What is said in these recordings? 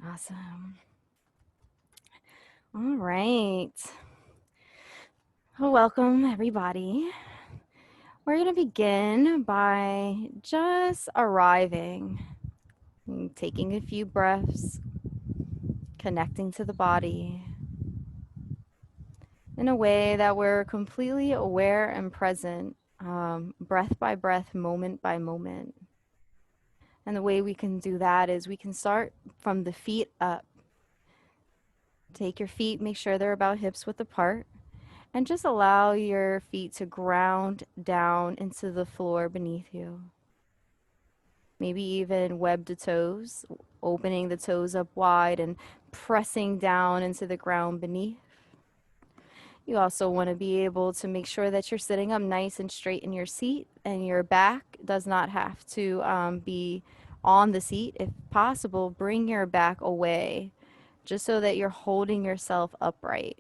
Awesome. All right. Well, welcome, everybody. We're going to begin by just arriving, and taking a few breaths, connecting to the body in a way that we're completely aware and present, breath by breath, moment by moment. And the way we can do that is we can start from the feet up. Take your feet, make sure they're about hips width apart. And just allow your feet to ground down into the floor beneath you. Maybe even web the toes, opening the toes up wide and pressing down into the ground beneath. You also want to be able to make sure that you're sitting up nice and straight in your seat, and your back does not have to be on the seat. If possible, bring your back away just so that you're holding yourself upright.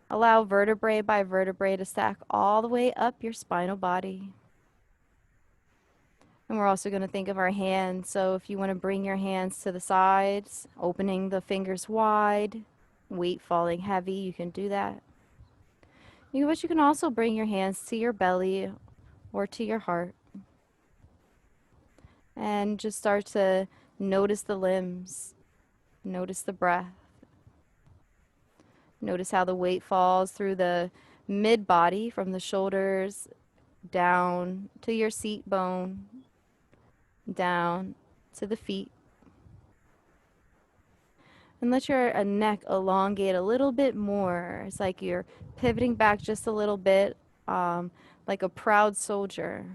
Allow vertebrae by vertebrae to stack all the way up your spinal body. And we're also going to think of our hands. So if you want to bring your hands to the sides, opening the fingers wide, weight falling heavy, you can do that. But you can also bring your hands to your belly or to your heart. And just start to notice the limbs, notice the breath. Notice how the weight falls through the mid body from the shoulders down to your seat bone, down to the feet. And let your neck elongate a little bit more. It's like you're pivoting back just a little bit, like a proud soldier.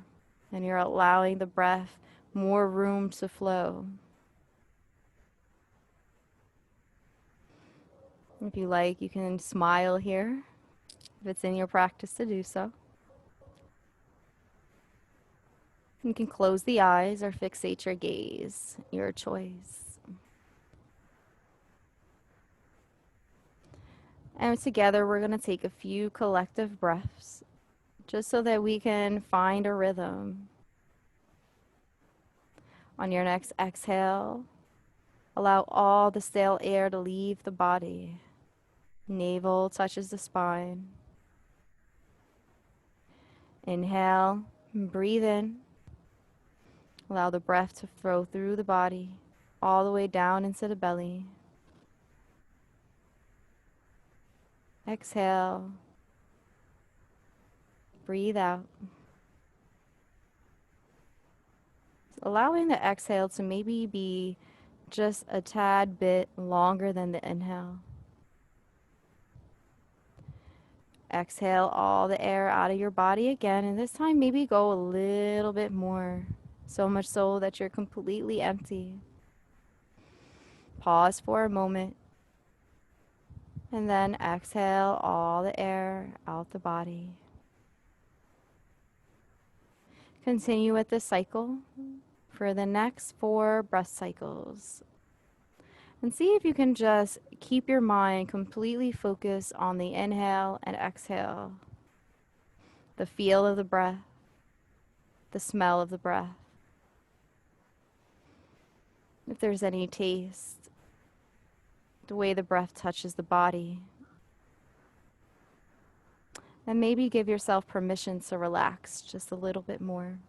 And you're allowing the breath more room to flow. If you like, you can smile here, if it's in your practice to do so. You can close the eyes or fixate your gaze, your choice. And together we're going to take a few collective breaths just so that we can find a rhythm. On your next exhale, allow all the stale air to leave the body. Navel touches the spine. Inhale, breathe in. Allow the breath to flow through the body, all the way down into the belly. Exhale. Breathe out. Allowing the exhale to maybe be just a tad bit longer than the inhale. Exhale all the air out of your body again, and this time maybe go a little bit more, so much so that you're completely empty. Pause for a moment, and then exhale all the air out the body. Continue with this cycle for the next 4 breath cycles. And see if you can just keep your mind completely focused on the inhale and exhale, the feel of the breath, the smell of the breath. If there's any taste, the way the breath touches the body. And maybe give yourself permission to relax just a little bit more.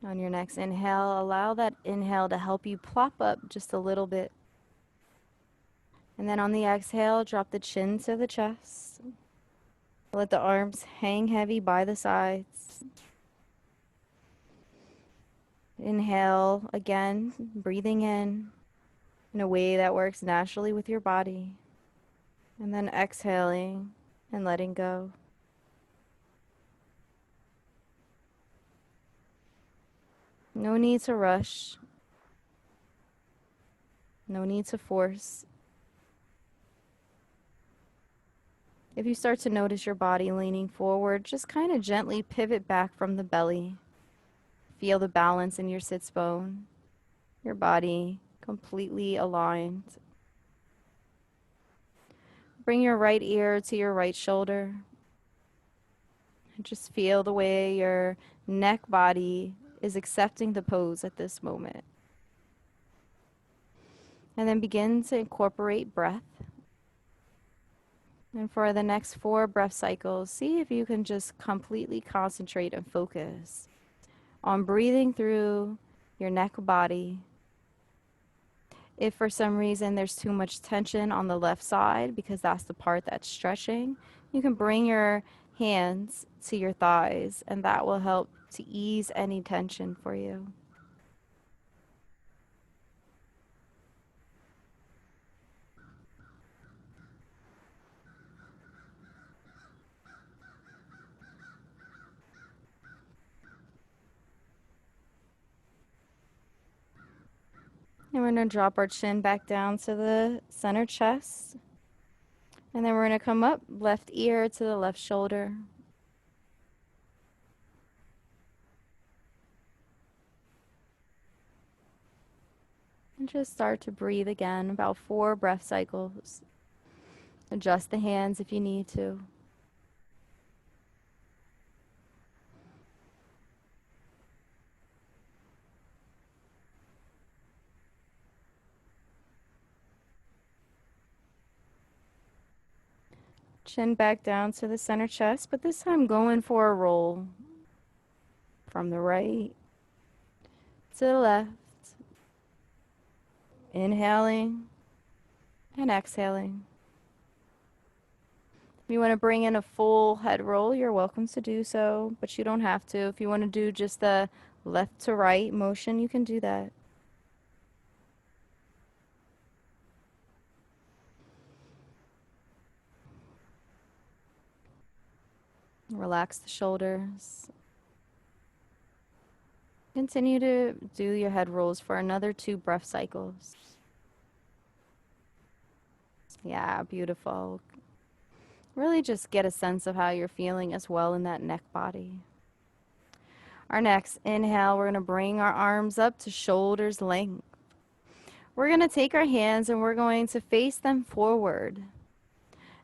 On your next inhale, allow that inhale to help you plop up just a little bit. And then on the exhale, drop the chin to the chest. Let the arms hang heavy by the sides. Inhale again, breathing in a way that works naturally with your body. And then exhaling and letting go. No need to rush. No need to force. If you start to notice your body leaning forward, just kind of gently pivot back from the belly. Feel the balance in your sits bone, your body completely aligned. Bring your right ear to your right shoulder. And just feel the way your neck body is accepting the pose at this moment. And then begin to incorporate breath. And for the next 4 breath cycles, see if you can just completely concentrate and focus on breathing through your neck body. If for some reason there's too much tension on the left side, because that's the part that's stretching, you can bring your hands to your thighs, and that will help to ease any tension for you. And we're going to drop our chin back down to the center chest. And then we're going to come up, left ear to the left shoulder. And just start to breathe again, about 4 breath cycles. Adjust the hands if you need to. Chin back down to the center chest, but this time going for a roll from the right to the left. Inhaling and exhaling. If you want to bring in a full head roll, you're welcome to do so, but you don't have to. If you want to do just the left to right motion, you can do that. Relax the shoulders. Continue to do your head rolls for another 2 breath cycles. Yeah, beautiful. Really just get a sense of how you're feeling as well in that neck body. Our next inhale, we're going to bring our arms up to shoulders length. We're going to take our hands and we're going to face them forward.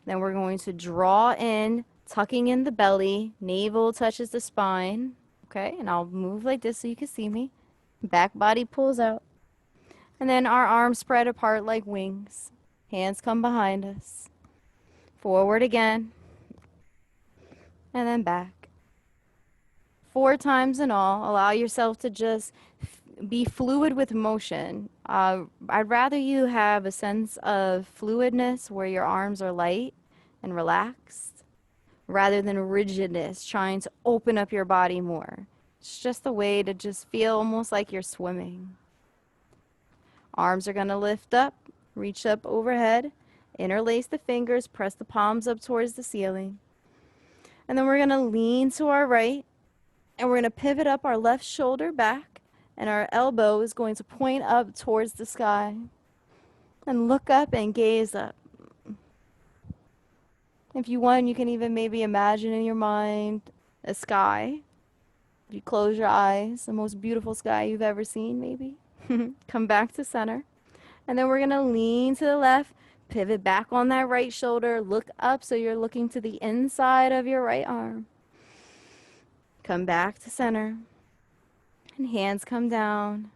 Then we're going to draw in, tucking in the belly, navel touches the spine. Okay, and I'll move like this so you can see me. Back body pulls out. And then our arms spread apart like wings. Hands come behind us. Forward again. And then back. 4 times in all. Allow yourself to just be fluid with motion. I'd rather you have a sense of fluidness where your arms are light and relaxed, rather than rigidness, trying to open up your body more. It's just a way to just feel almost like you're swimming. Arms are going to lift up, reach up overhead, interlace the fingers, press the palms up towards the ceiling. And then we're going to lean to our right, and we're going to pivot up our left shoulder back, and our elbow is going to point up towards the sky. And look up and gaze up. If you want, you can even maybe imagine in your mind a sky. If you close your eyes, the most beautiful sky you've ever seen, maybe. Come back to center. And then we're going to lean to the left, pivot back on that right shoulder, look up so you're looking to the inside of your right arm. Come back to center. And hands come down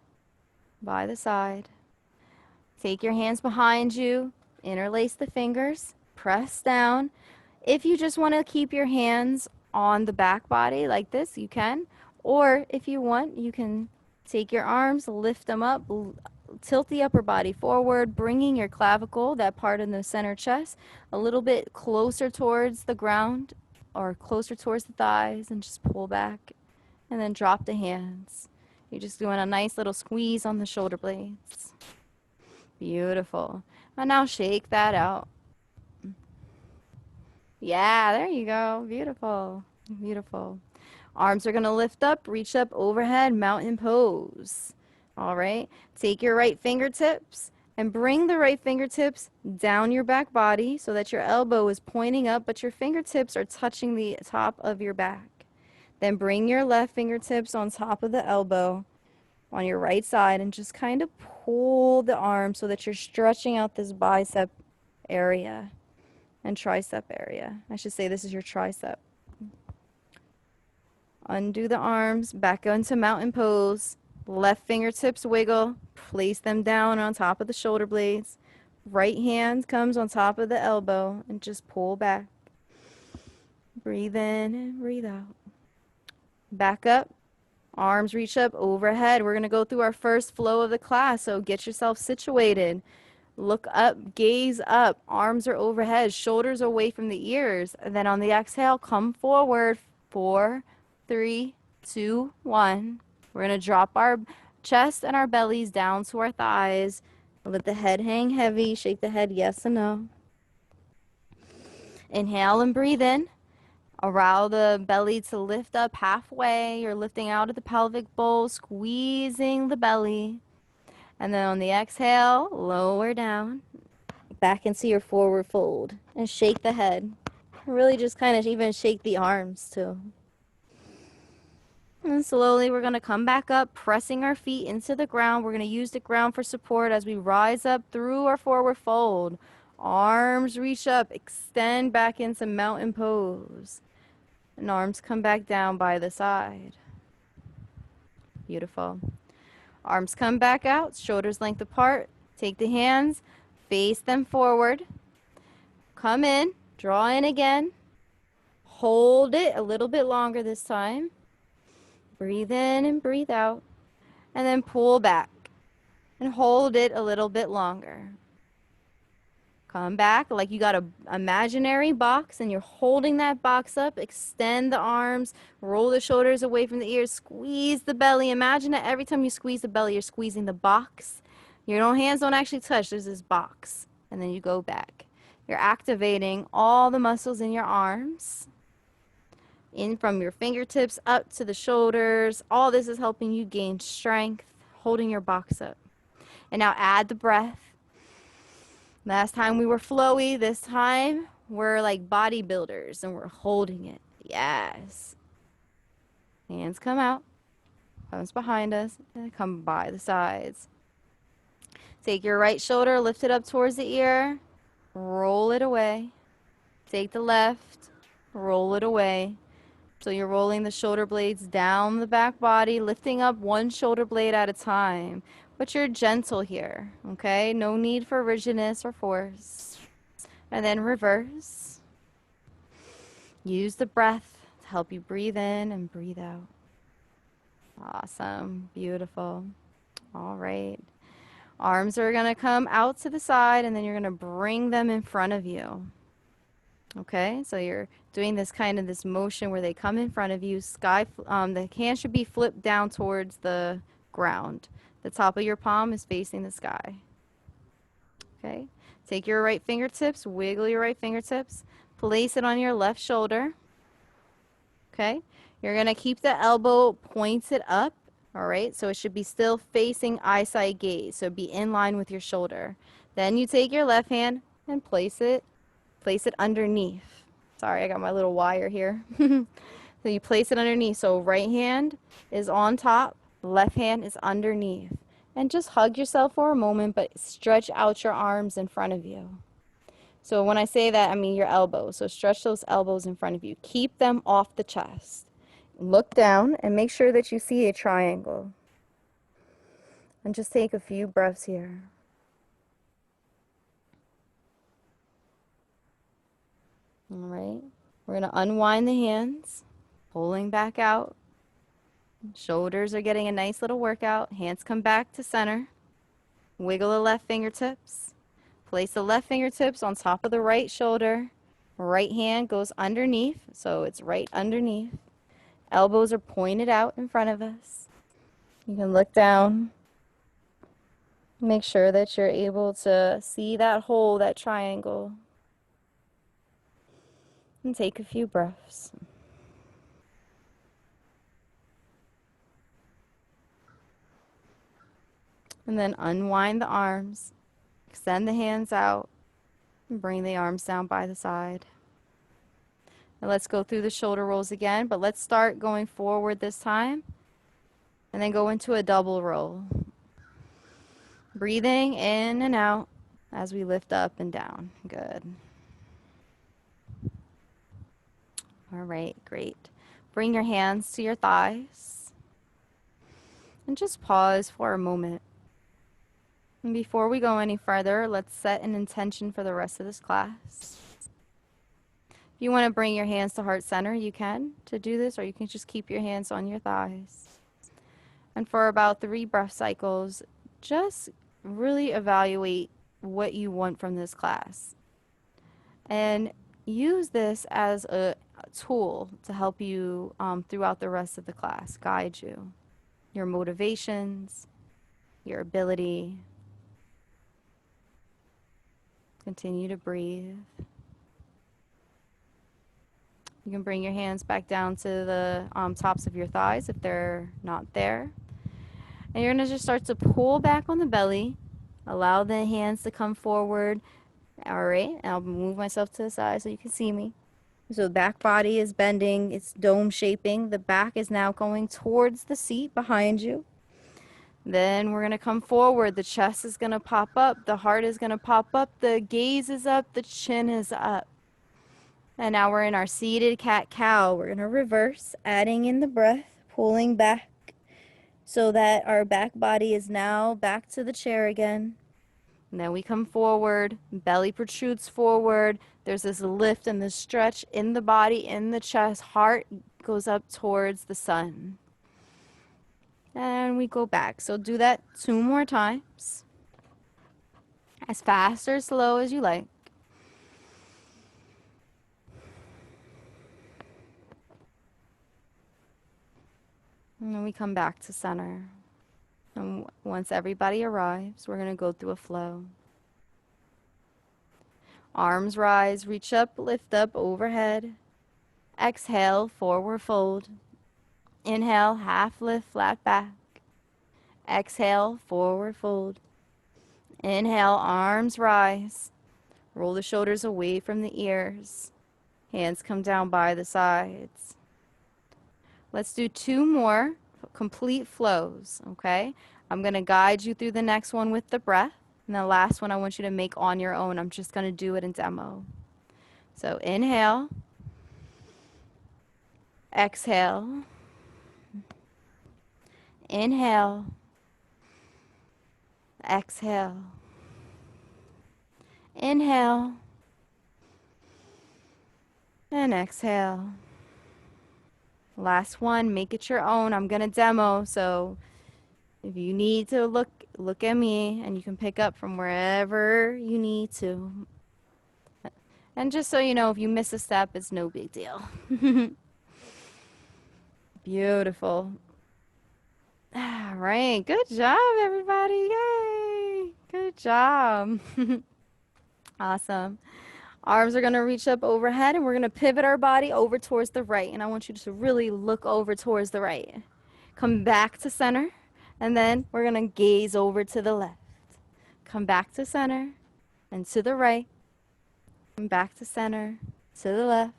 by the side. Take your hands behind you, interlace the fingers, press down. If you just want to keep your hands on the back body like this, you can. Or if you want, you can take your arms, lift them up, tilt the upper body forward, bringing your clavicle, that part in the center chest, a little bit closer towards the ground or closer towards the thighs, and just pull back. And then drop the hands. You're just doing a nice little squeeze on the shoulder blades. Beautiful. And now shake that out. Yeah, there you go. Beautiful. Beautiful. Arms are going to lift up, reach up overhead, mountain pose. All right. Take your right fingertips And bring the right fingertips down your back body so that your elbow is pointing up, but your fingertips are touching the top of your back. Then bring your left fingertips on top of the elbow on your right side and just kind of pull the arm so that you're stretching out this bicep area and tricep area. I should say this is your tricep. Undo the arms, back into mountain pose. Left fingertips wiggle, place them down on top of the shoulder blades. Right hand comes on top of the elbow and just pull back. Breathe in and breathe out. Back up, arms reach up overhead. We're going to go through our first flow of the class, so get yourself situated. Look up, gaze up, arms are overhead, shoulders away from the ears. And then on the exhale, come forward. 4, 3, 2, 1. We're going to drop our chest and our bellies down to our thighs. Let the head hang heavy. Shake the head yes and no. Inhale and breathe in. Allow the belly to lift up halfway. You're lifting out of the pelvic bowl, squeezing the belly. And then on the exhale, lower down, back into your forward fold. And shake the head. Really just kind of even shake the arms too. And slowly we're going to come back up, pressing our feet into the ground. We're going to use the ground for support as we rise up through our forward fold. Arms reach up, extend back into mountain pose. And arms come back down by the side. Beautiful. Arms come back out, shoulders length apart. Take the hands, face them forward. Come in, draw in again. Hold it a little bit longer this time. Breathe in and breathe out. And then pull back and hold it a little bit longer. Come back like you got an imaginary box and you're holding that box up. Extend the arms, roll the shoulders away from the ears, squeeze the belly. Imagine that every time you squeeze the belly, you're squeezing the box. Your hands don't actually touch. There's this box. And then you go back. You're activating all the muscles in your arms. In from your fingertips up to the shoulders. All this is helping you gain strength, holding your box up. And now add the breath. Last time we were flowy. This time we're like bodybuilders and we're holding it. Yes. Hands come out. Comes behind us and come by the sides. Take your right shoulder, lift it up towards the ear. Roll it away. Take the left. Roll it away. So you're rolling the shoulder blades down the back body, lifting up one shoulder blade at a time. But you're gentle here, okay? No need for rigidness or force. And then reverse. Use the breath to help you breathe in and breathe out. Awesome. Beautiful. All right. Arms are going to come out to the side, and then you're going to bring them in front of you. Okay, so you're doing this kind of this motion where they come in front of you. The hand should be flipped down towards the ground. The top of your palm is facing the sky. Okay, take your right fingertips, wiggle your right fingertips, place it on your left shoulder. Okay, you're going to keep the elbow pointed up. All right, so it should be still facing eyesight gaze, so be in line with your shoulder. Then you take your left hand and place it underneath. Sorry, I got my little wire here. So you place it underneath. So right hand is on top, left hand is underneath. And just hug yourself for a moment, but stretch out your arms in front of you. So when I say that, I mean your elbows. So stretch those elbows in front of you. Keep them off the chest. Look down and make sure that you see a triangle. And just take a few breaths here. All right, we're going to unwind the hands, pulling back out. Shoulders are getting a nice little workout. Hands come back to center. Wiggle the left fingertips. Place the left fingertips on top of the right shoulder. Right hand goes underneath, so it's right underneath. Elbows are pointed out in front of us. You can look down. Make sure that you're able to see that hole, that triangle. And take a few breaths. And then unwind the arms. Extend the hands out and bring the arms down by the side. Now let's go through the shoulder rolls again, but let's start going forward this time and then go into a double roll. Breathing in and out as we lift up and down. Good. All right, great. Bring your hands to your thighs and just pause for a moment. And before we go any further, let's set an intention for the rest of this class. If you want to bring your hands to heart center, you can to do this, or you can just keep your hands on your thighs. And for about 3 breath cycles, just really evaluate what you want from this class. And use this as a tool to help you throughout the rest of the class, guide you, your motivations, your ability. Continue to breathe. You can bring your hands back down to the tops of your thighs if they're not there. And you're going to just start to pull back on the belly. Allow the hands to come forward. All right, I'll move myself to the side so you can see me. So the back body is bending, it's dome shaping. The back is now going towards the seat behind you. Then we're going to come forward. The chest is going to pop up. The heart is going to pop up. The gaze is up. The chin is up. And now we're in our seated cat-cow. We're going to reverse, adding in the breath, pulling back so that our back body is now back to the chair again. And then we come forward, belly protrudes forward. There's this lift and this stretch in the body, in the chest. Heart goes up towards the sun. And we go back. So do that 2 more times. As fast or slow as you like. And then we come back to center. And once everybody arrives, we're going to go through a flow. Arms rise, reach up, lift up, overhead. Exhale, forward fold. Inhale, half lift, flat back. Exhale, forward fold. Inhale, arms rise. Roll the shoulders away from the ears. Hands come down by the sides. Let's do 2 more complete flows, okay? I'm going to guide you through the next one with the breath. And the last one I want you to make on your own. I'm just going to do it in demo. So inhale. Exhale. Inhale. Exhale. Inhale. And exhale. Last one, make it your own. I'm going to demo, so if you need to look at me and you can pick up from wherever you need to. And just so you know, if you miss a step, it's no big deal. Beautiful. All right, good job, everybody. Yay! Good job. Awesome. Arms are going to reach up overhead, and we're going to pivot our body over towards the right. And I want you to really look over towards the right. Come back to center, and then we're going to gaze over to the left. Come back to center and to the right. Come back to center, to the left.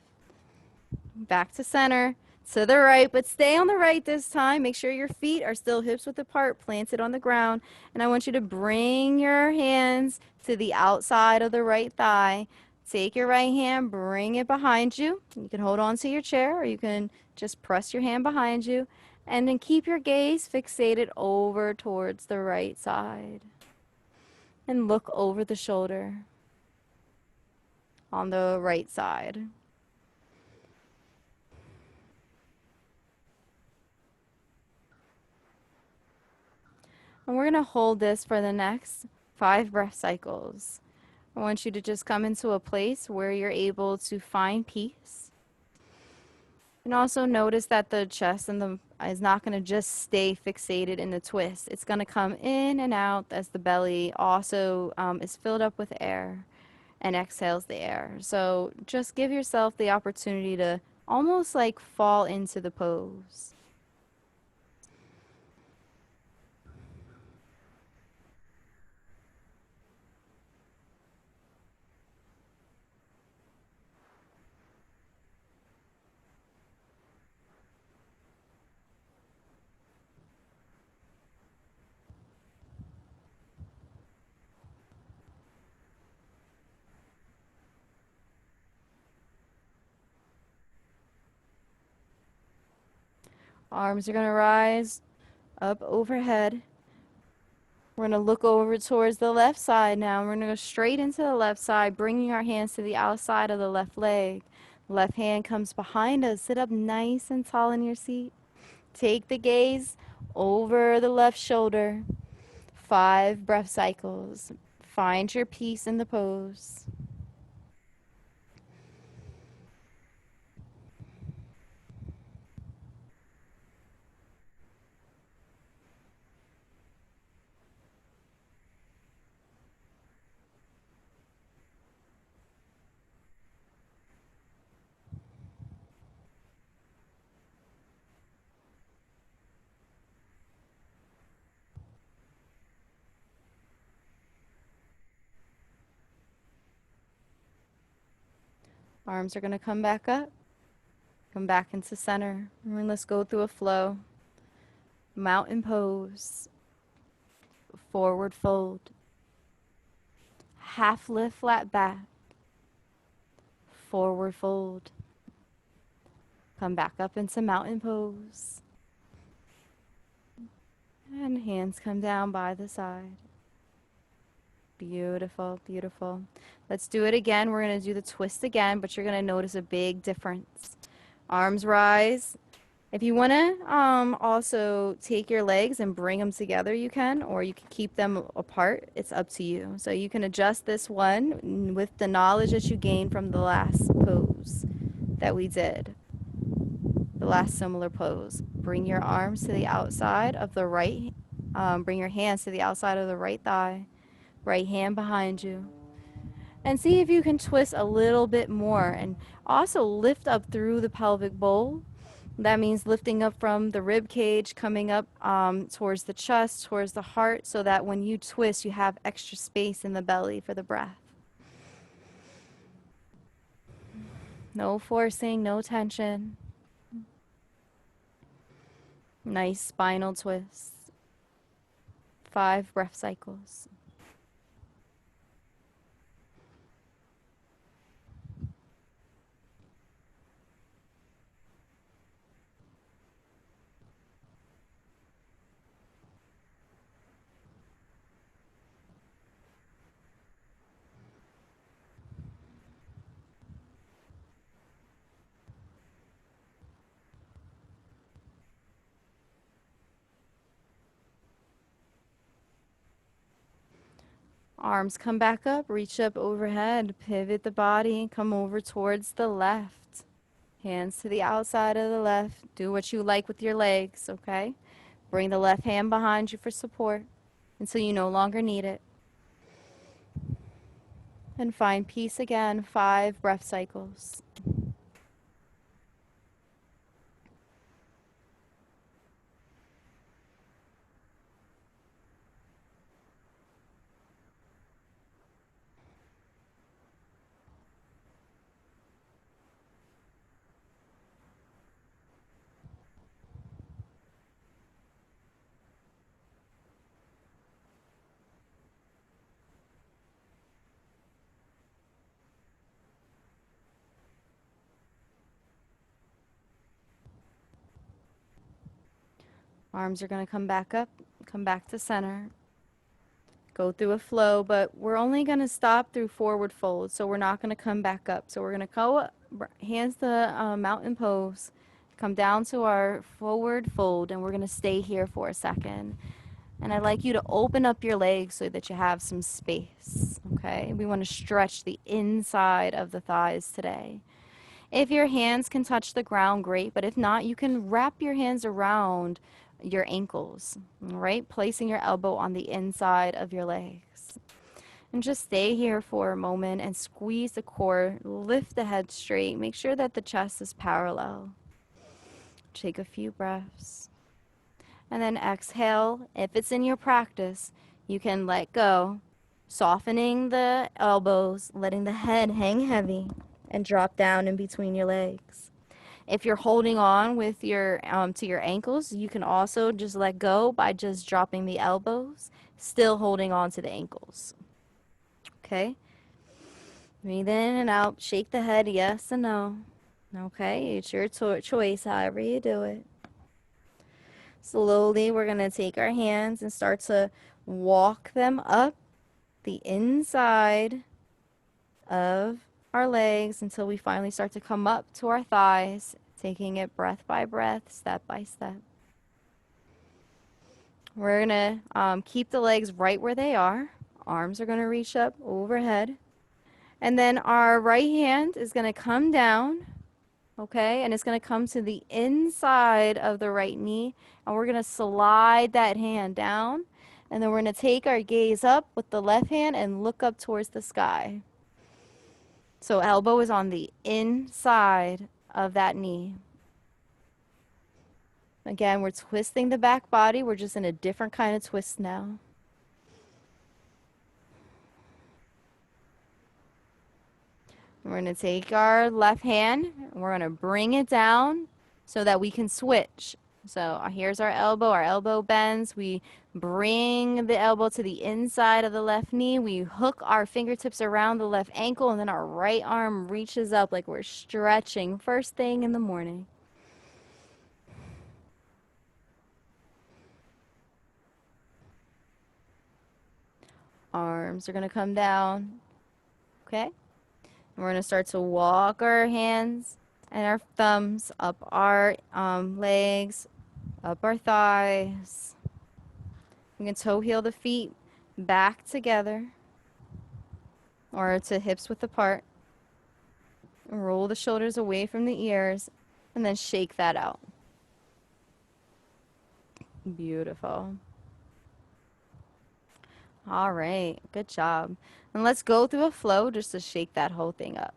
Back to center, to the right, but stay on the right this time. Make sure your feet are still hips width apart, planted on the ground. And I want you to bring your hands to the outside of the right thigh. Take your right hand, bring it behind you. You can hold on to your chair, or you can just press your hand behind you. And then keep your gaze fixated over towards the right side. And look over the shoulder on the right side. And we're going to hold this for the next 5 breath cycles. I want you to just come into a place where you're able to find peace. And also notice that the chest and is not going to just stay fixated in the twist. It's going to come in and out as the belly also is filled up with air and exhales the air. So just give yourself the opportunity to almost like fall into the pose. Arms are going to rise up overhead. We're going to look over towards the left side now. We're going to go straight into the left side, bringing our hands to the outside of the left leg. Left hand comes behind us. Sit up nice and tall in your seat. Take the gaze over the left shoulder. 5 breath cycles. Find your peace in the pose. Arms are going to come back up. Come back into center. And let's go through a flow. Mountain pose. Forward fold. Half lift, flat back. Forward fold. Come back up into mountain pose. And hands come down by the side. Beautiful, beautiful. Let's do it again. We're going to do the twist again, but you're going to notice a big difference. Arms rise. If you want to also take your legs and bring them together, you can, or you can keep them apart. It's up to you. So you can adjust this one with the knowledge that you gained from the last pose that we did, the last similar pose. Bring your arms to the outside of the right, bring your hands to the outside of the right thigh, right hand behind you. And see if you can twist a little bit more and also lift up through the pelvic bowl. That means lifting up from the rib cage, coming up towards the chest, towards the heart, so that when you twist, you have extra space in the belly for the breath. No forcing, no tension. Nice spinal twist. 5 breath cycles. Arms come back up, reach up overhead, pivot the body, and come over towards the left. Hands to the outside of the left. Do what you like with your legs, okay? Bring the left hand behind you for support until you no longer need it. And find peace again, 5 breath cycles. Arms are going to come back up, come back to center. Go through a flow, but we're only going to stop through forward fold, so we're not going to come back up. So we're going to go hands to mountain pose, come down to our forward fold, and we're going to stay here for a second. And I'd like you to open up your legs so that you have some space, okay? We want to stretch the inside of the thighs today. If your hands can touch the ground, great, but if not, you can wrap your hands around your ankles, all right? Placing your elbow on the inside of your legs. And just stay here for a moment and squeeze the core, lift the head straight, make sure that the chest is parallel. Take a few breaths. And then exhale. If it's in your practice, you can let go, softening the elbows, letting the head hang heavy, and drop down in between your legs. If you're holding on with your to your ankles, you can also just let go by just dropping the elbows, still holding on to the ankles. Okay? Breathe in and out. Shake the head, yes and no. Okay? It's your choice, however you do it. Slowly, we're going to take our hands and start to walk them up the inside of our legs until we finally start to come up to our thighs, taking it breath by breath, step by step. We're going to keep the legs right where they are. Arms are going to reach up overhead. And then our right hand is going to come down, okay? And it's going to come to the inside of the right knee. And we're going to slide that hand down. And then we're going to take our gaze up with the left hand and look up towards the sky. So elbow is on the inside of that knee. Again, we're twisting the back body. We're just in a different kind of twist now. We're going to take our left hand and we're going to bring it down so that we can switch. So here's our elbow bends. We bring the elbow to the inside of the left knee. We hook our fingertips around the left ankle, and then our right arm reaches up like we're stretching first thing in the morning. Arms are going to come down, okay? And we're going to start to walk our hands and our thumbs up our legs, up our thighs. We can toe heel the feet back together or to hips width apart. Roll the shoulders away from the ears and then shake that out. Beautiful. All right, good job. And let's go through a flow just to shake that whole thing up.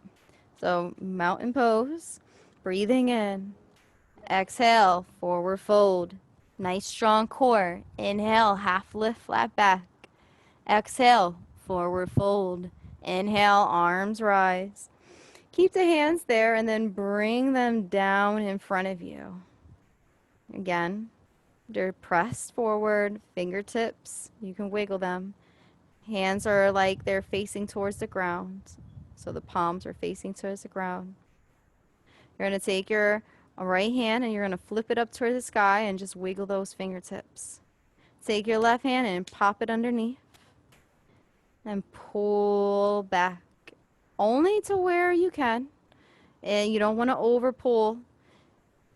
So mountain pose, breathing in. Exhale, forward fold. Nice strong core. Inhale, half lift, flat back. Exhale, forward fold. Inhale, arms rise. Keep the hands there and then bring them down in front of you. Again, they're pressed forward, fingertips, you can wiggle them. Hands are like they're facing towards the ground. So the palms are facing towards the ground. You're going to take your right hand and you're going to flip it up towards the sky and just wiggle those fingertips. Take your left hand and pop it underneath. And pull back. Only to where you can. And you don't want to over pull.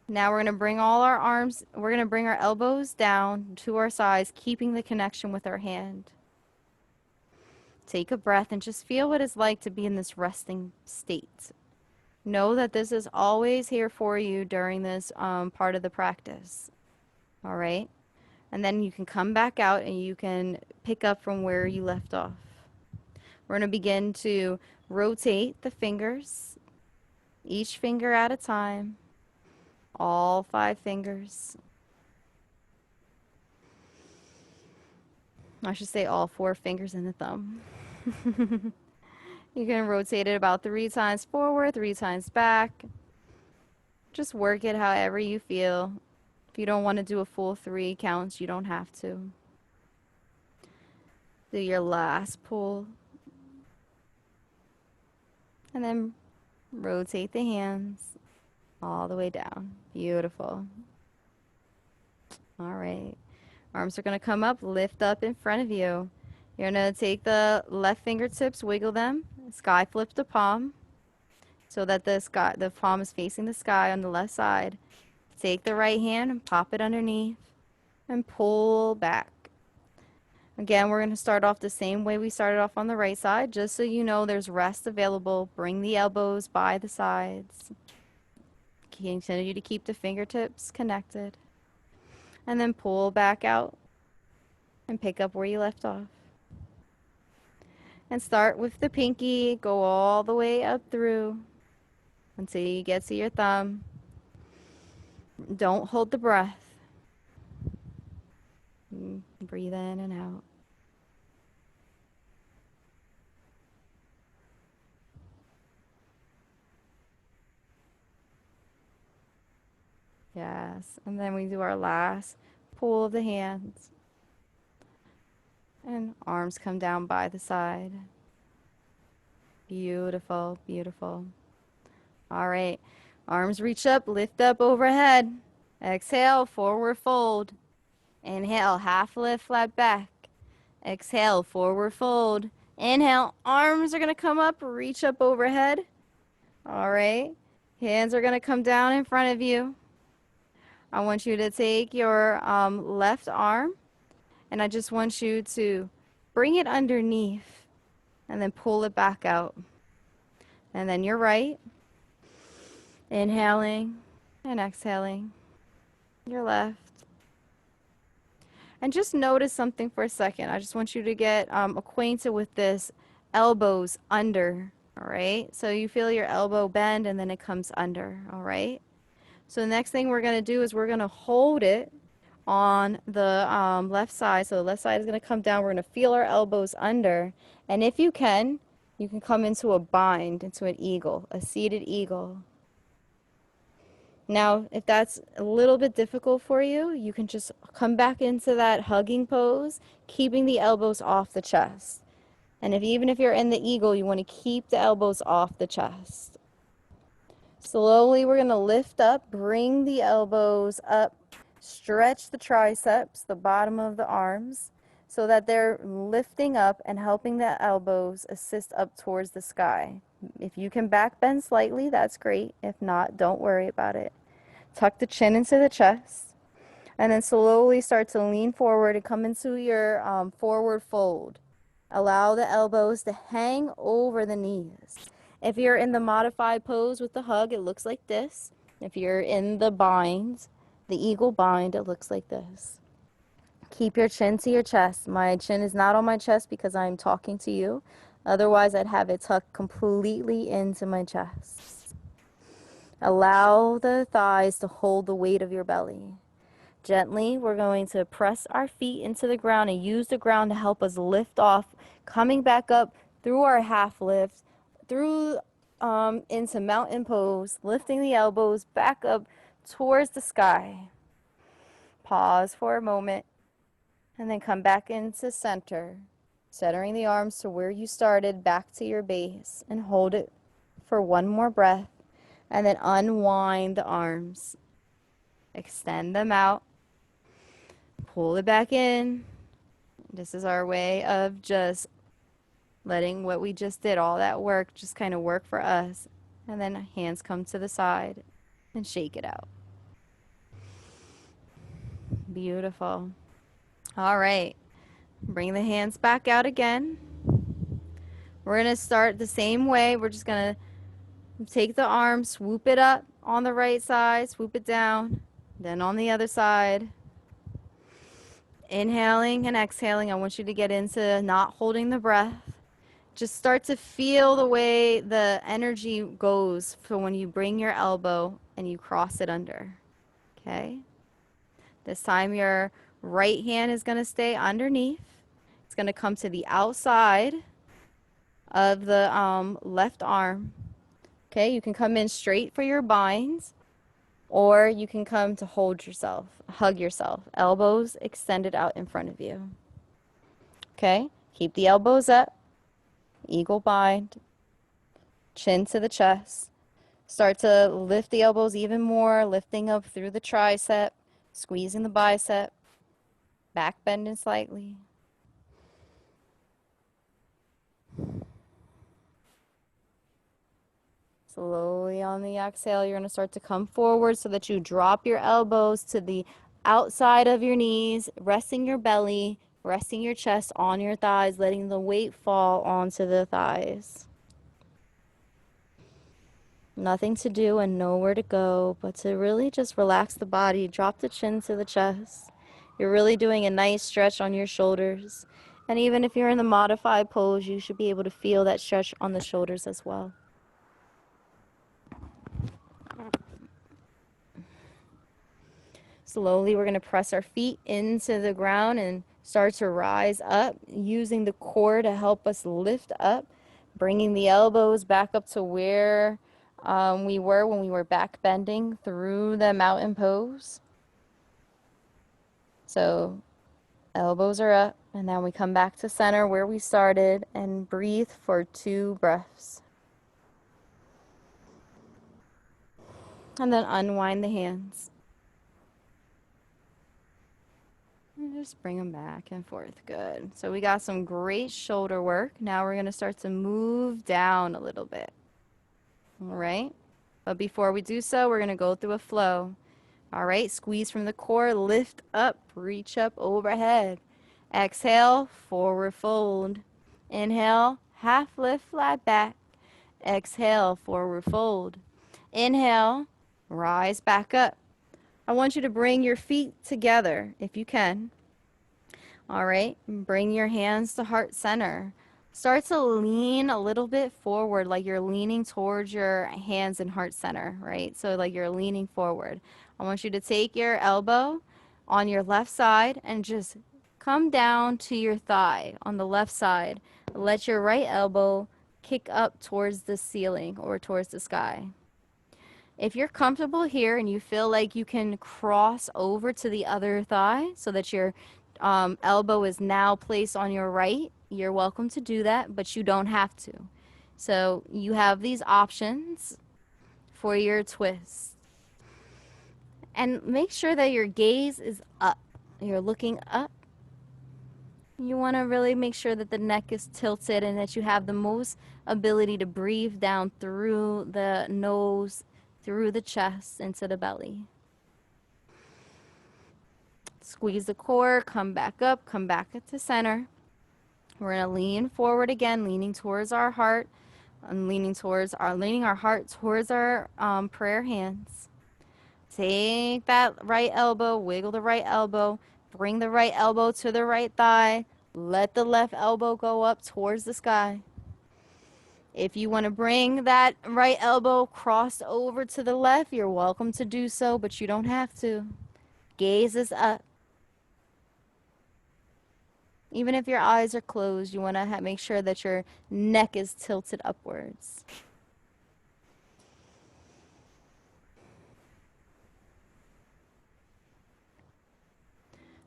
Now we're going to bring all our arms, we're going to bring our elbows down to our sides, keeping the connection with our hand. Take a breath and just feel what it's like to be in this resting state. Know that this is always here for you during this part of the practice. All right? And then you can come back out and you can pick up from where you left off. We're going to begin to rotate the fingers, each finger at a time, all 5 fingers. I should say all 4 fingers and the thumb. You can rotate it about 3 times forward, 3 times back. Just work it however you feel. If you don't want to do a full 3 counts, you don't have to. Do your last pull. And then rotate the hands all the way down. Beautiful. All right. Arms are going to come up, lift up in front of you. You're going to take the left fingertips, wiggle them, sky flip the palm so that the palm is facing the sky on the left side. Take the right hand and pop it underneath and pull back. Again, we're going to start off the same way we started off on the right side. Just so you know there's rest available, bring the elbows by the sides. Continue to keep the fingertips connected. And then pull back out and pick up where you left off. And start with the pinky, go all the way up through until you get to your thumb. Don't hold the breath. Breathe in and out. Yes, and then we do our last pull of the hands. And arms come down by the side. Beautiful, beautiful. All right, arms reach up, lift up overhead. Exhale, forward fold. Inhale, half lift, flat back. Exhale, forward fold. Inhale, arms are going to come up, reach up overhead. All right. Hands are going to come down in front of you. I want you to take your left arm, and I just want you to bring it underneath and then pull it back out. And then your right. Inhaling and exhaling. Your left. And just notice something for a second. I just want you to get acquainted with this elbows under, all right? So you feel your elbow bend and then it comes under, all right? So the next thing we're going to do is we're going to hold it on the left side. So the left side is going to come down. We're going to feel our elbows under. And if you can come into a bind, into an eagle, a seated eagle. Now, if that's a little bit difficult for you, you can just come back into that hugging pose, keeping the elbows off the chest. And even if you're in the eagle, you want to keep the elbows off the chest. Slowly, we're going to lift up, bring the elbows up, stretch the triceps, the bottom of the arms, so that they're lifting up and helping the elbows assist up towards the sky. If you can back bend slightly, that's great. If not, don't worry about it. Tuck the chin into the chest, and then slowly start to lean forward and come into your forward fold. Allow the elbows to hang over the knees. If you're in the modified pose with the hug, it looks like this. If you're in the bind, the eagle bind, it looks like this. Keep your chin to your chest. My chin is not on my chest because I'm talking to you. Otherwise, I'd have it tucked completely into my chest. Allow the thighs to hold the weight of your belly. Gently, we're going to press our feet into the ground and use the ground to help us lift off, coming back up through our half lift, through into mountain pose, lifting the elbows back up towards the sky. Pause for a moment, and then come back into center, centering the arms to where you started, back to your base, and hold it for one more breath, and then unwind the arms. Extend them out. Pull it back in. This is our way of just letting what we just did, all that work, just kind of work for us. And then hands come to the side and shake it out. Beautiful. All right. Bring the hands back out again. We're going to start the same way. We're just going to take the arm, swoop it up on the right side, swoop it down, then on the other side. Inhaling and exhaling. I want you to get into not holding the breath. Just start to feel the way the energy goes for when you bring your elbow and you cross it under. Okay? This time your right hand is going to stay underneath. It's going to come to the outside of the left arm. Okay? You can come in straight for your binds, or you can come to hold yourself, hug yourself. Elbows extended out in front of you. Okay? Keep the elbows up. Eagle bind, chin to the chest. Start to lift the elbows even more, lifting up through the tricep, squeezing the bicep, back bending slightly. Slowly on the exhale, you're going to start to come forward so that you drop your elbows to the outside of your knees, resting your belly, resting your chest on your thighs, letting the weight fall onto the thighs. Nothing to do and nowhere to go, but to really just relax the body, drop the chin to the chest. You're really doing a nice stretch on your shoulders. And even if you're in the modified pose, you should be able to feel that stretch on the shoulders as well. Slowly, we're going to press our feet into the ground and start to rise up, using the core to help us lift up, bringing the elbows back up to where we were when we were back bending through the mountain pose. So elbows are up, and then we come back to center where we started and breathe for 2 breaths. And then unwind the hands. Just bring them back and forth. Good. So we got some great shoulder work. Now we're going to start to move down a little bit. All right. But before we do so, we're going to go through a flow. All right. Squeeze from the core, lift up, reach up overhead. Exhale, forward fold. Inhale, half lift, flat back. Exhale, forward fold. Inhale, rise back up. I want you to bring your feet together if you can. All right, bring your hands to heart center. Start to lean a little bit forward, like you're leaning towards your hands in heart center, right? So like you're leaning forward. I want you to take your elbow on your left side and just come down to your thigh on the left side. Let your right elbow kick up towards the ceiling or towards the sky. If you're comfortable here and you feel like you can cross over to the other thigh so that your elbow is now placed on your right, you're welcome to do that, but you don't have to. So you have these options for your twist. And make sure that your gaze is up. You're looking up. You want to really make sure that the neck is tilted and that you have the most ability to breathe down through the nose, through the chest, into the belly. Squeeze the core, come back up, come back to center. We're going to lean forward again, leaning towards our heart, and leaning our heart towards our prayer hands. Take that right elbow, wiggle the right elbow, bring the right elbow to the right thigh, let the left elbow go up towards the sky. If you want to bring that right elbow crossed over to the left, you're welcome to do so, but you don't have to. Gaze is up. Even if your eyes are closed, you want to make sure that your neck is tilted upwards.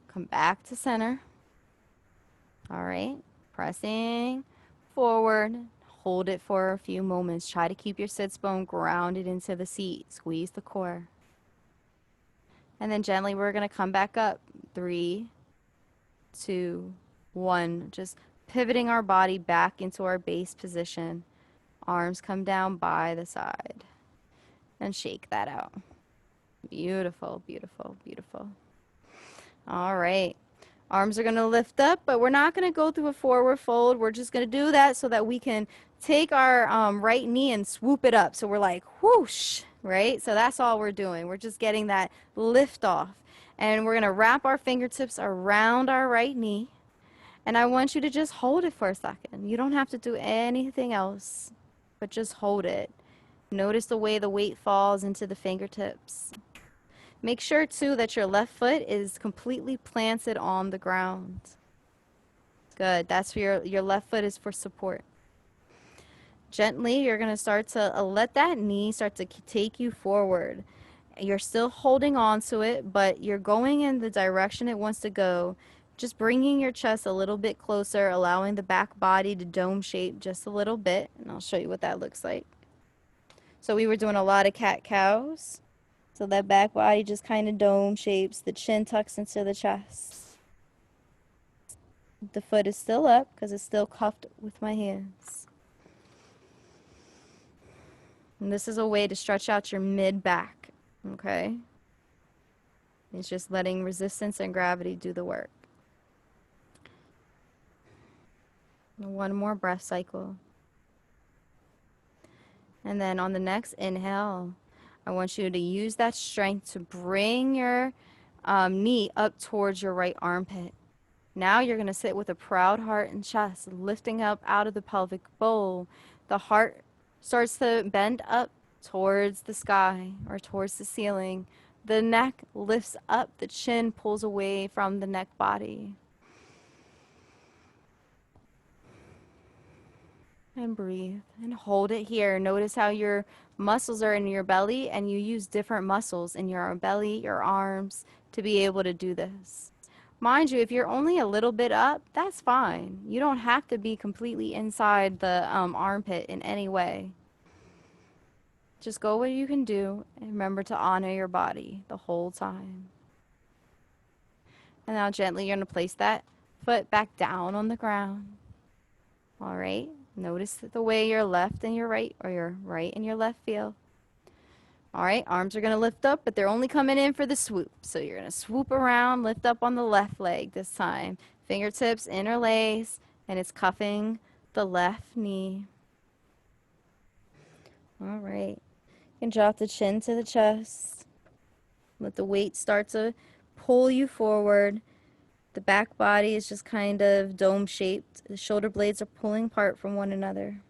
Come back to center. All right. Pressing forward. Hold it for a few moments. Try to keep your sits bone grounded into the seat. Squeeze the core. And then gently we're going to come back up. 3, 2, 1. Just pivoting our body back into our base position. Arms come down by the side. And shake that out. Beautiful, beautiful, beautiful. All right. Arms are going to lift up, but we're not going to go through a forward fold. We're just going to do that so that we can take our right knee and swoop it up. So we're like, whoosh, right? So that's all we're doing. We're just getting that lift off. And we're going to wrap our fingertips around our right knee. And I want you to just hold it for a second. You don't have to do anything else, but just hold it. Notice the way the weight falls into the fingertips. Make sure, too, that your left foot is completely planted on the ground. Good. That's for your left foot is for support. Gently, you're going to start to let that knee start to take you forward. You're still holding on to it, but you're going in the direction it wants to go. Just bringing your chest a little bit closer, allowing the back body to dome shape just a little bit. And I'll show you what that looks like. So we were doing a lot of cat-cows. So that back body just kind of dome shapes. The chin tucks into the chest. The foot is still up because it's still cuffed with my hands. And this is a way to stretch out your mid-back, okay? It's just letting resistance and gravity do the work. One more breath cycle. And then on the next inhale, I want you to use that strength to bring your knee up towards your right armpit. Now you're going to sit with a proud heart and chest, lifting up out of the pelvic bowl. The heart starts to bend up towards the sky or towards the ceiling. The neck lifts up. The chin pulls away from the neck body. And breathe and hold it here. Notice how your muscles are in your belly and you use different muscles in your belly, your arms to be able to do this. Mind you, if you're only a little bit up, that's fine. You don't have to be completely inside the armpit in any way. Just go what you can do and remember to honor your body the whole time. And now gently you're going to place that foot back down on the ground. All right. Notice the way your left and your right, or your right and your left feel. All right. Arms are going to lift up, but they're only coming in for the swoop. So you're going to swoop around, lift up on the left leg this time. Fingertips interlace, and it's cuffing the left knee. All right. You can drop the chin to the chest. Let the weight start to pull you forward. The back body is just kind of dome-shaped. The shoulder blades are pulling apart from one another.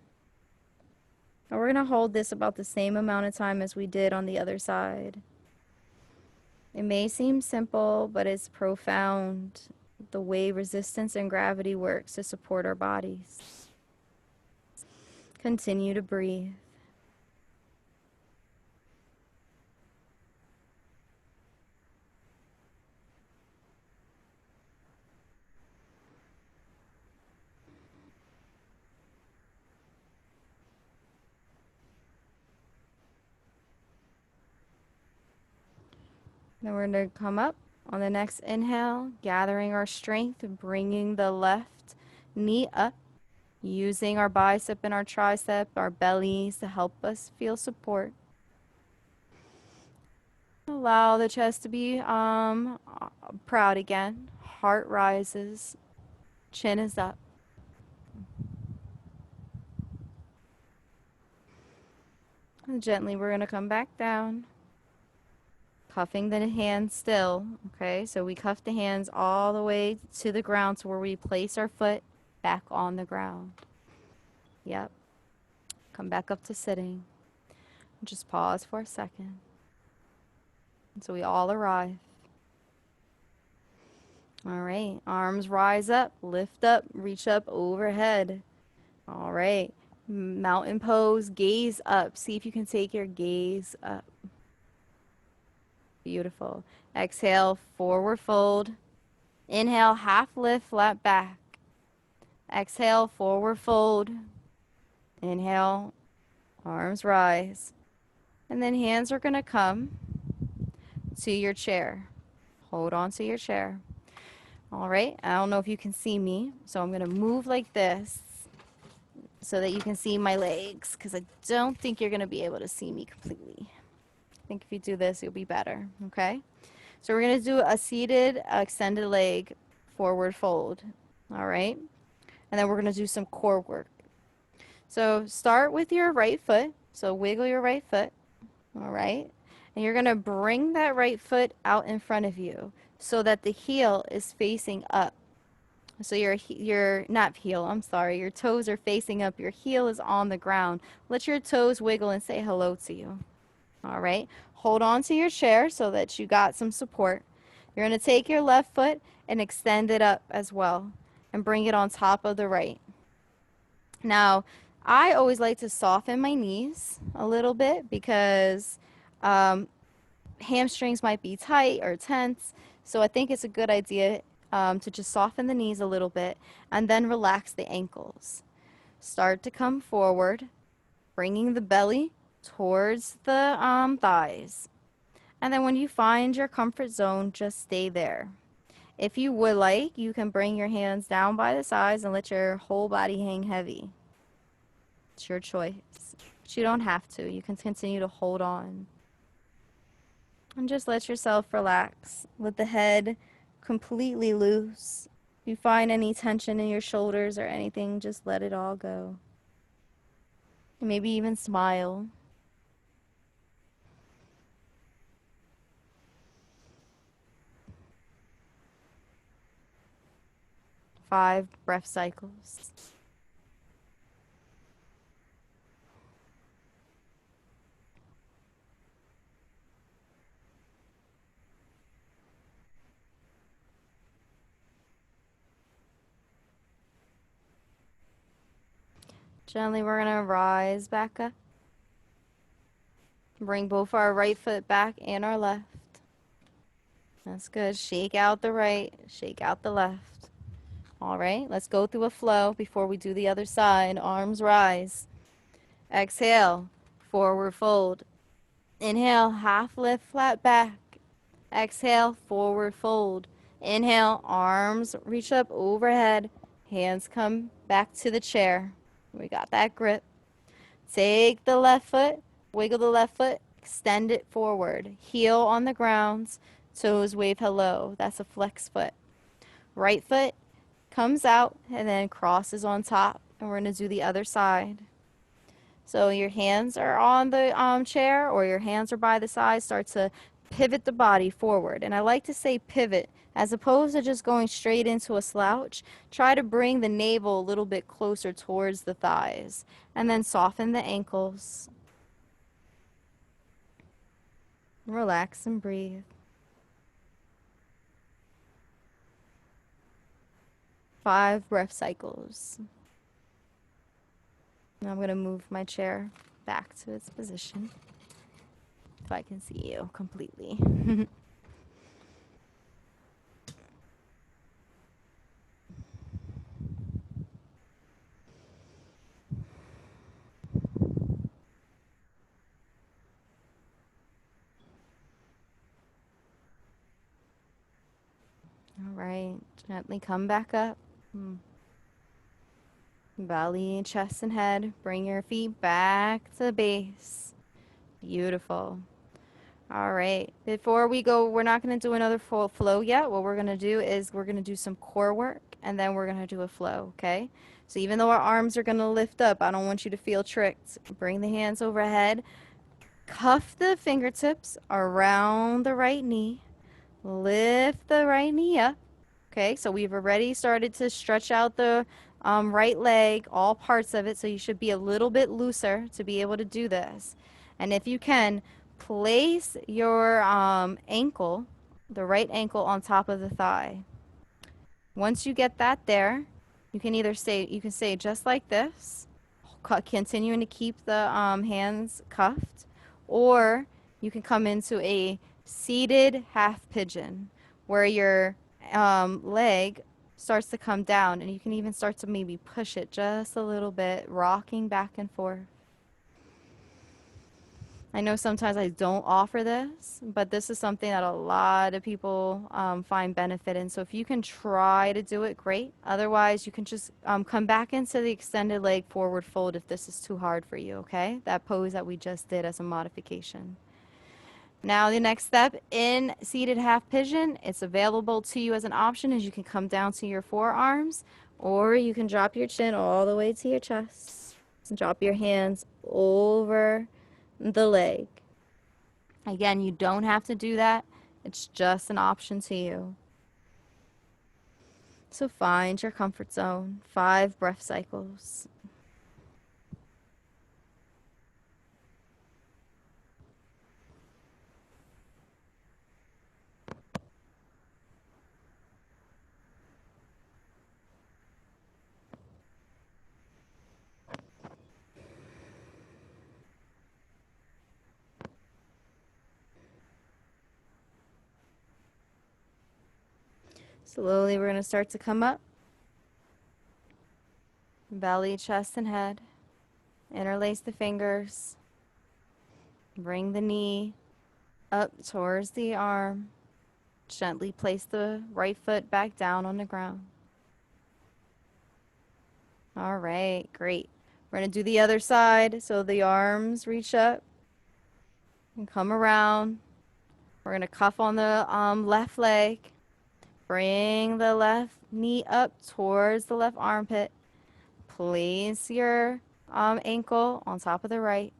Now we're going to hold this about the same amount of time as we did on the other side. It may seem simple, but it's profound, the way resistance and gravity works to support our bodies. Continue to breathe. Then we're going to come up on the next inhale, gathering our strength, bringing the left knee up, using our bicep and our tricep, our bellies to help us feel support. Allow the chest to be proud again. Heart rises, chin is up. And gently we're going to come back down. Cuffing the hands still, okay? So we cuff the hands all the way to the ground to where we place our foot back on the ground. Yep. Come back up to sitting. Just pause for a second. And so we all arrive. All right. Arms rise up, lift up, reach up overhead. All right. Mountain pose, gaze up. See if you can take your gaze up. Beautiful. Exhale, forward fold. Inhale, half lift, flat back. Exhale, forward fold. Inhale, arms rise. And then hands are going to come to your chair. Hold on to your chair. All right. I don't know if you can see me, so I'm going to move like this so that you can see my legs, because I don't think you're going to be able to see me completely. I think if you do this, you'll be better. Okay. So we're going to do a seated extended leg forward fold. All right. And then we're going to do some core work. So start with your right foot. So wiggle your right foot. All right. And you're going to bring that right foot out in front of you so that the heel is facing up. So your not heel, I'm sorry, your toes are facing up. Your heel is on the ground. Let your toes wiggle and say hello to you. All right. Hold on to your chair so that you got some support. You're going to take your left foot and extend it up as well and bring it on top of the right. Now, I always like to soften my knees a little bit because hamstrings might be tight or tense. So I think it's a good idea to just soften the knees a little bit and then relax the ankles. Start to come forward, bringing the belly towards the thighs. And then when you find your comfort zone, just stay there. If you would like, you can bring your hands down by the sides and let your whole body hang heavy. It's your choice. But you don't have to. You can continue to hold on. And just let yourself relax. Let the head completely loose. If you find any tension in your shoulders or anything, just let it all go. And maybe even smile. 5 breath cycles. Gently, we're going to rise back up. Bring both our right foot back and our left. That's good. Shake out the right, shake out the left. All right, let's go through a flow before we do the other side. Arms rise. Exhale, forward fold. Inhale, half lift, flat back. Exhale, forward fold. Inhale, arms reach up overhead, hands come back to the chair. We got that grip. Take the left foot, wiggle the left foot, extend it forward. Heel on the ground, toes wave hello. That's a flex foot. Right foot comes out and then crosses on top. And we're going to do the other side. So your hands are on the chair or your hands are by the side. Start to pivot the body forward. And I like to say pivot as opposed to just going straight into a slouch. Try to bring the navel a little bit closer towards the thighs. And then soften the ankles. Relax and breathe. 5 breath cycles. Now I'm going to move my chair back to its position if I can see you completely. All right, gently come back up. Belly, chest, and head. Bring your feet back to the base. Beautiful. All right, before we go, we're not going to do another full flow yet. What we're going to do is we're going to do some core work, and then we're going to do a flow, okay? So even though our arms are going to lift up, I don't want you to feel tricked. Bring the hands overhead. Cuff the fingertips around the right knee. Lift the right knee up. Okay, so we've already started to stretch out the right leg, all parts of it, so you should be a little bit looser to be able to do this. And if you can, place your ankle, the right ankle, on top of the thigh. Once you get that there, you can either say just like this, continuing to keep the hands cuffed, or you can come into a seated half pigeon where your leg starts to come down and you can even start to maybe push it just a little bit, rocking back and forth. I know sometimes I don't offer this, but this is something that a lot of people find benefit in. So if you can try to do it, great. Otherwise, you can just come back into the extended leg forward fold if this is too hard for you, okay? That pose that we just did as a modification. Now the next step in seated half pigeon, it's available to you as an option as you can come down to your forearms, or you can drop your chin all the way to your chest and drop your hands over the leg. Again, you don't have to do that. It's just an option to you. So find your comfort zone. 5 breath cycles. Slowly, we're going to start to come up. Belly, chest, and head. Interlace the fingers. Bring the knee up towards the arm. Gently place the right foot back down on the ground. All right, great. We're going to do the other side. So the arms reach up and come around. We're going to cuff on the left leg. Bring the left knee up towards the left armpit. Place your ankle on top of the right.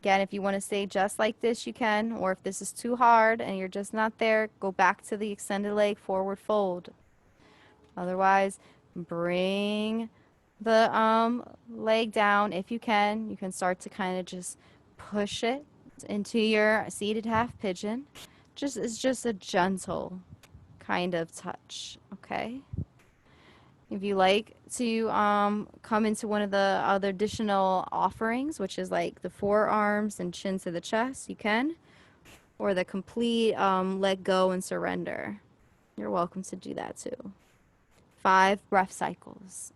Again, if you want to stay just like this, you can. Or if this is too hard and you're just not there, go back to the extended leg forward fold. Otherwise, bring the leg down if you can. You can start to kind of just push it into your seated half pigeon. It's just a gentle kind of touch, okay? If you like to come into one of the other additional offerings, which is like the forearms and chin to the chest, you can. Or the complete let go and surrender. You're welcome to do that too. 5 breath cycles.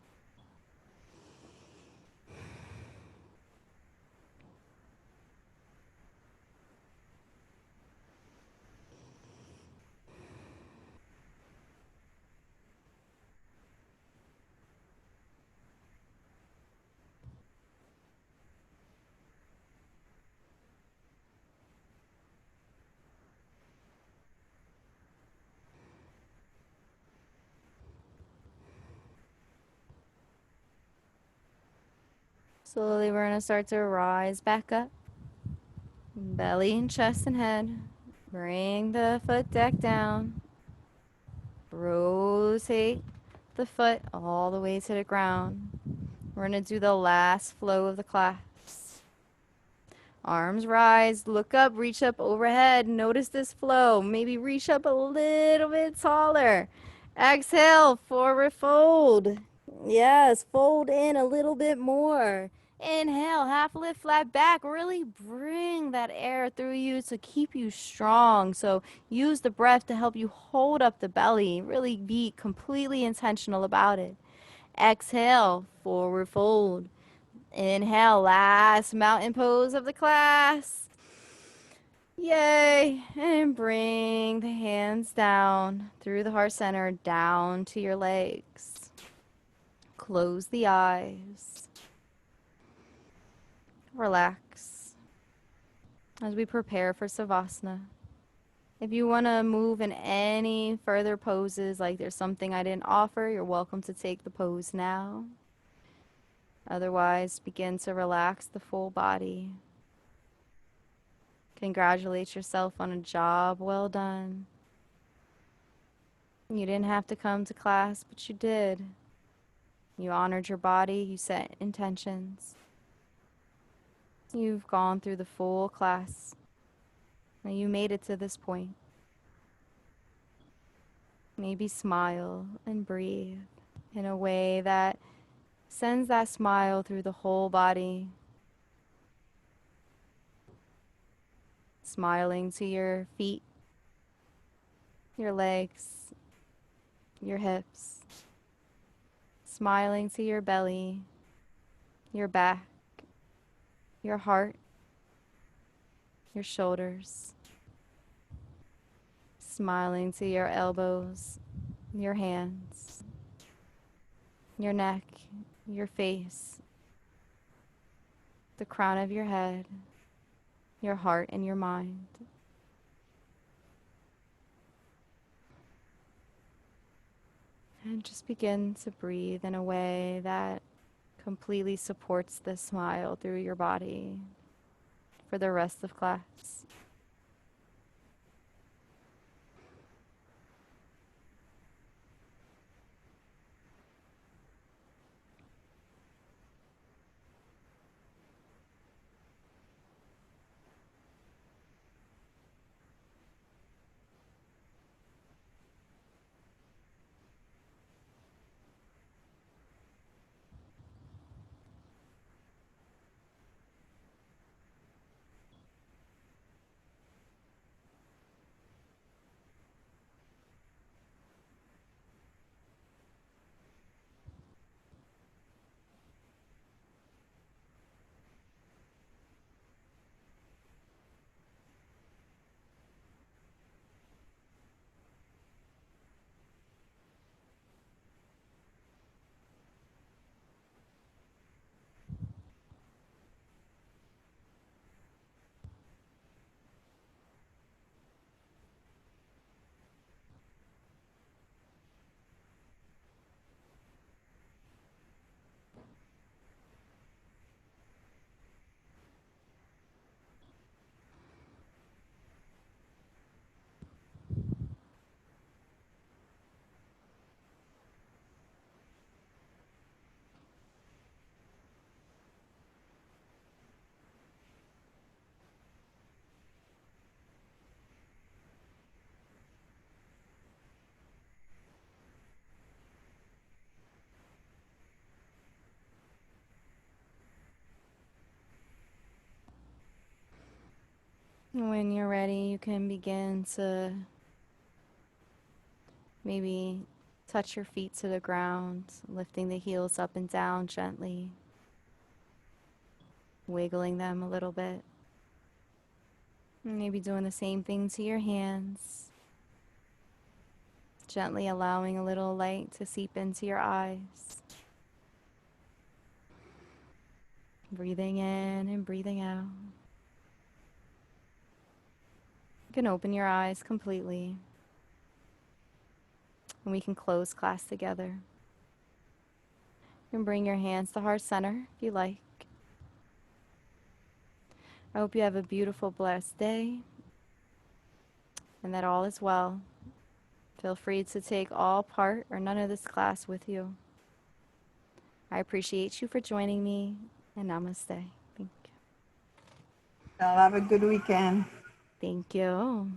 Slowly we're going to start to rise back up. Belly and chest and head. Bring the foot deck down. Rotate the foot all the way to the ground. We're going to do the last flow of the class. Arms rise, look up, reach up overhead. Notice this flow. Maybe reach up a little bit taller. Exhale, forward fold. Yes, fold in a little bit more. Inhale, half lift, flat back. Really bring that air through you to keep you strong. So use the breath to help you hold up the belly. Really be completely intentional about it. Exhale, forward fold. Inhale, last mountain pose of the class. Yay. And bring the hands down through the heart center, down to your legs. Close the eyes. Relax as we prepare for Savasana. If you want to move in any further poses, like there's something I didn't offer, you're welcome to take the pose now. Otherwise, begin to relax the full body. Congratulate yourself on a job well done. You didn't have to come to class, but you did. You honored your body, you set intentions. You've gone through the full class, and you made it to this point. Maybe smile and breathe in a way that sends that smile through the whole body. Smiling to your feet, your legs, your hips. Smiling to your belly, your back, your heart, your shoulders. Smiling to your elbows, your hands, your neck, your face, the crown of your head, your heart, and your mind. And just begin to breathe in a way that completely supports the smile through your body for the rest of class. When you're ready, you can begin to maybe touch your feet to the ground, lifting the heels up and down gently, wiggling them a little bit. Maybe doing the same thing to your hands, gently allowing a little light to seep into your eyes. Breathing in and breathing out. You can open your eyes completely, and we can close class together. You can bring your hands to heart center if you like. I hope you have a beautiful, blessed day and that all is well. Feel free to take all part or none of this class with you. I appreciate you for joining me, and namaste. Thank you. Y'all have a good weekend. Thank you.